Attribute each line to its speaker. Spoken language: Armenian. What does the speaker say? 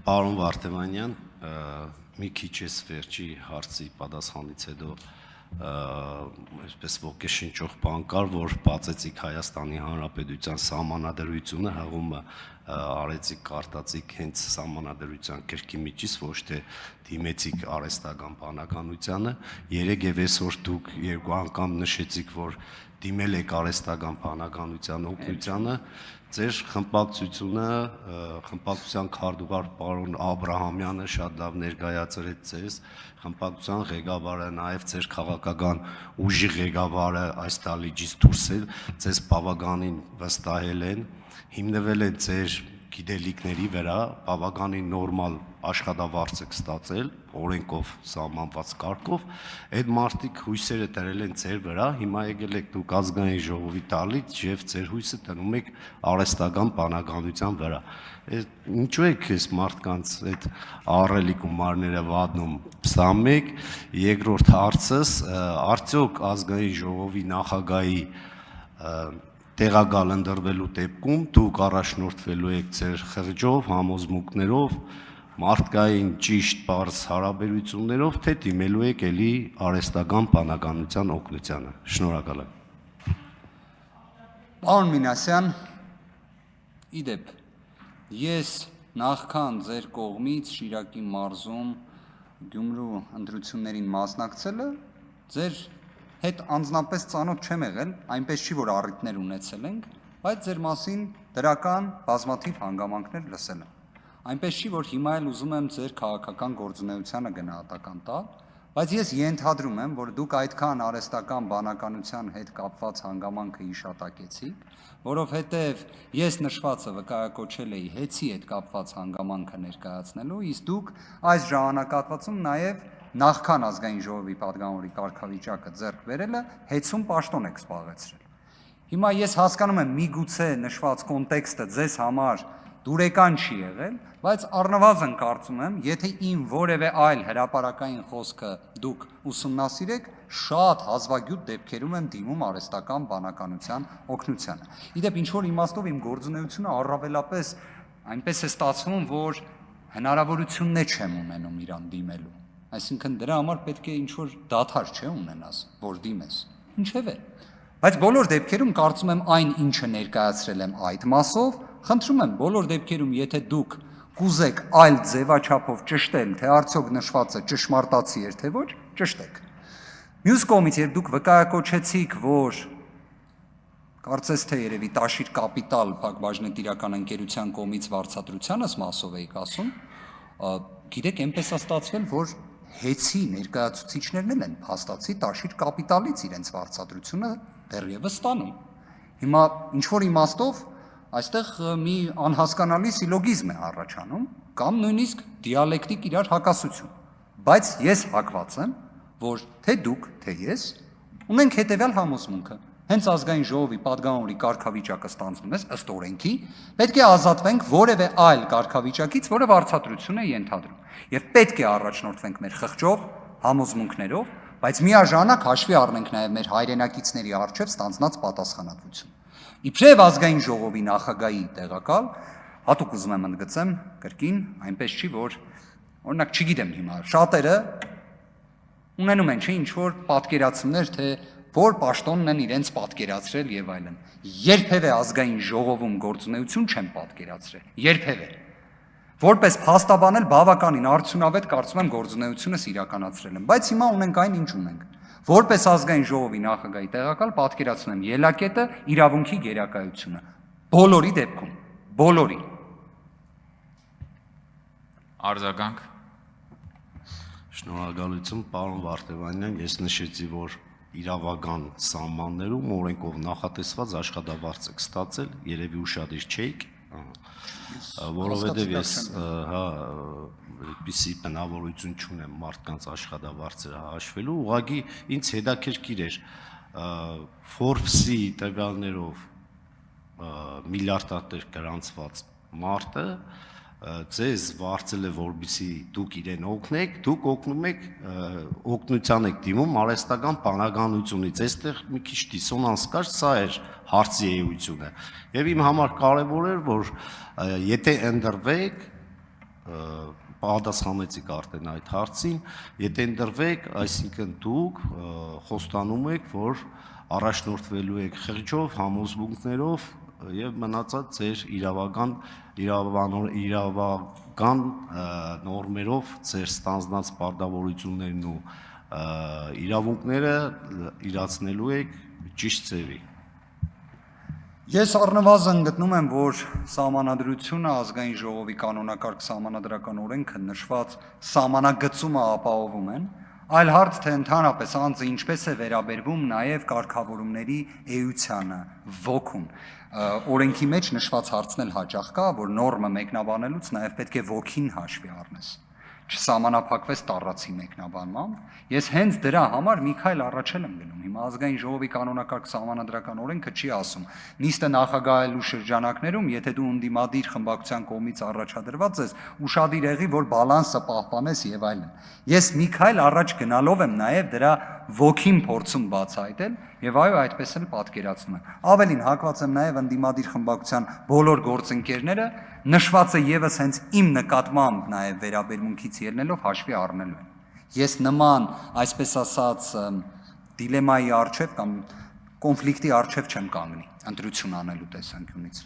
Speaker 1: Պարոն Վարդեմանյան, մի քիչ էս վերջի հարցի պատասխանից հետո այսպես ոգեշնչող բան կար, որ բացեցիք Հայաստանի Հանրապետության սահմանադրությունը, հղումը արեցիք, կարտացիք հենց սահմանադրության գրքի միջից, ոչ թե դիմեցիք արհեստական բանականությանը, երեգև այսօր դուք երկու անգամ նշեցիք, որ դիմել եք արհեստական բանականության օգնությանը, ձեր խմբակցության քարտուղար պարոն Աբրահամյանը շատ լավ ներկայացրեց ձեզ, խմբակցության ղեկավարը, նաև ձեր քաղաքական ուժի ղեկավարը այս դահլիճից դուրս էլ ձեզ բավականին վստահել են, հիմնվել են ձեր գիտելիքների վրա, բավականին նորմալ աշխատավարձ եք ստացել, օրենքով սահմանված կարգով, այդ մարդիկ հույսերը դրել են ձեր վրա, հիմա եկել եք դուք ազգային ժողովի դահլիճ եւ ձեր հույսը դնում եք արհեստական բանականության վրա։ Ինչու եք այս մարդկանց այդ ահռելի գումարները վատնում։ Սա մեկ, երկրորդ հարցս, արդյոք ազգային ժողովի նախագահի տեղակալ ընտրվելու դեպքում դուք առաջնորդվելու եք ձեր խղճով, համոզմունքներով, մարդկային ճիշտ բարձ հարաբերություններով, թե դիմելու եք էլի արհեստական բանականության օգնությանը։ Շնորհակալ եմ։
Speaker 2: Պարոն Մինասյան, իդեպ, ես նախքան ձեր կողմից Շիրակի մարզում Գյումրու ընտրություններին մասնակցելը, ձեր հետ անձնապես ծանոթ չեմ եղել, այնպես չի, որ առիթներ ունեցել ենք, բայց ձեր մասին դրական բազմաթիվ հանգամանքներ լսել եմ։ Այնպես չի, որ հիմա էլ ուզում եմ ձեր քաղաքական գործունեությանը գնահատական տալ, բայց ես ենթադրում եմ, որ դուք այդքան արհեստական բանականության հետ կապված հանգամանքը իշատակեցիք, որովհետև ես նշվածը վկայակոչել էի հեծի հետ կապված հանգամանքը ներկայացնելու, իսկ դուք այս ժամանակահատվածում նաև նախքան ազգային ժողովի падգամավորի կարգավիճակը ձեռք բերելը հեծում պաշտոն եք զբաղեցրել։ Հիմա ես հասկանում եմ միգուցե նշված կոնտեքստը ձեզ համար դուրեկան չի եղել, բայց առնվազն կարծում եմ, եթե իմ որևէ այլ հրապարակային խոսքը դուք ուսումնասիրեք, շատ հազվագյուտ դեպքերում եմ դիմում արհեստական բանականության օգնությանը։ Իդեպ ինչ-որ իմաստով իմ գործունեությունը առավելապես այնպես է ստացվում, որ հնարավորություններ չեմ ունենում իրան դիմելու։ Այսինքն դրա համար պետք է ինչ-որ դադար չէ ունենաս, որ դիմես։ Ինչևէ, բայց բոլոր դեպքերում կարծում եմ այն, ինչը ներկայացրել եմ այդ մասով, խնդրում եմ բոլոր դեպքերում, եթե դուք կուզեք այլ ձևաչափով ճշտել, թե արդյոք նշվածը ճշմարտացի էր, թե ոչ, ճշտեք։ Մյուս կողմից, երբ դուք վկայակոչեցիք, որ կարծես թե երևի Տաշիր Կապիտալ փակbaşնետիրական ընկերության կողմից վարձատրությանս մասով էիք ասում, գիտեք, այնպես է ստացվել, որ հեծի ներկայացուցիչներն էլ են փաստացի Տաշիր Կապիտալից իրենց վարձատրությունը դեռևս ստանում։ Հիմա ինչ-որ իմաստով այստեղ մի անհասկանալի սիլոգիզմ է առաջանում կամ նույնիսկ դիալեկտիկ իրար հակասություն, բայց ես հակված եմ, որ թե դուք, թե ես ունենք հետևյալ համոզմունքը, հենց ազգային ժողովի падգամավորի կարգավիճակը ստանձնում ես ըստ օրենքի, պետք է ազատվենք որևէ այլ կարգավիճակից, որը վարձատրություն է ենթադրում, եւ պետք է առաջնորդվենք մեր խղճով, համոզմունքներով, բայց միաժամանակ հաշվի առնենք նաեւ մեր հայրենակիցների առջև ստանձնած պատասխանատվություն։ Իբրև ազգային ժողովի նախագահի տեղակալ, հատուկ ուզում եմ ընդգծեմ կրկին, այնպես չի, որ օրինակ չգիտեմ հիմա, շատերը ունենում են ինչ որ պատկերացումներ, թե որ պաշտոնն են իրենց պատկերացրել եւ այլն։ Երբևէ ազգային ժողովում գործունեություն չեմ պատկերացրել, երբևէ։ Որպես փաստաբանել բավականին արդյունավետ կարծում եմ գործունեությունս իրականացրել եմ, բայց հիմա ունենք այն, ինչ ունենք։ Որպես ազգային ժողովի նախագահի տեղակալ պատկերացնում եմ ելակետը իրավունքի գերակայությունը բոլորի դեպքում, բոլորի։
Speaker 3: Արձագանք։
Speaker 1: Շնորհակալություն, պարոն Վարդեմանյան, ես նշեցի, որ իրավական սահմաններում օրենքով նախատեսված աշխատավարձ եք ստացել, երևի ուշադիր չէիք, որովհետև ես այդպիսի բնավորություն չունեմ մարդկանց աշխատավարձերը հաշվելու, ուղղակի ինձ հետաքրքիր էր Forbes-ի տվյալներով միլիարդատեր գրանցված մարդը ձեզ վարձել է, որպեսզի դուք իրեն օգնեք, դուք օգնում եք, օգնության եք դիմում արհեստական բանականությունից, այստեղ մի քիչ դիսոնանս կար, սա էր հարցի էությունը, եւ իմ համար կարևոր էր, որ եթե ընդրվեք, պատասխանեցիք արդեն այդ հարցին, եթե ընտրվեք, այսինքն դուք խոստանում եք, որ առաջնորդվելու եք խղճով, համոզմունքներով եւ մնացած ձեր իրավական նորմերով ձեր ստանձնած պարտավորություններն ու իրավունքները իրացնելու եք ճիշտ ձևի։
Speaker 2: Ես առնվազն գտնում եմ, որ Սահմանադրությունը, ազգային ժողովի կանոնակարգ սահմանադրական օրենքը նշված սահմանագծումը ապահովում են, այլ հարց թե ընդհանրապես անձը ինչպես է վերաբերվում նաև կարգավորումների էությանը, ոգուն։ Օրենքի մեջ նշված հարցն էլ հաճախ կա, որ նորմը մեկնաբանելուց նաև պետք է ոգին հաշվի առնես։ Չսահմանափակվես տառացի մեկնաբանմամբ, ես հենց դրա համար մի քայլ առաջ եմ գնում։ Հիմա ազգային ժողովի կանոնակարգ սահմանադրական օրենքը չի ասում նիստը նախագահելու շրջանակներում, եթե դու ընդդիմադիր խմբակցության կողմից առաջադրված ես, ուշադիր եղի, որ բալանսը պահպանես եւ այլն։ Ես մի քայլ առաջ գնալով եմ նաեւ դրա ոգին փորձում բացահայտել եւ այո, այդպես էլ պատկերացնում եմ։ Ավելին հակված եմ նաեւ ընդդիմադիր խմբակցության բոլոր գործընկերները նշվածը եւս հենց իմ նկատմամբ նաեւ վերաբերմունքից ելնելով հաշվի առնելու են։ Ես նման, այսպես ասած, դիլեմայի առջև կամ կոնֆլիկտի առջև չեմ կանգնի ընտրություն անելու տեսանկյունից։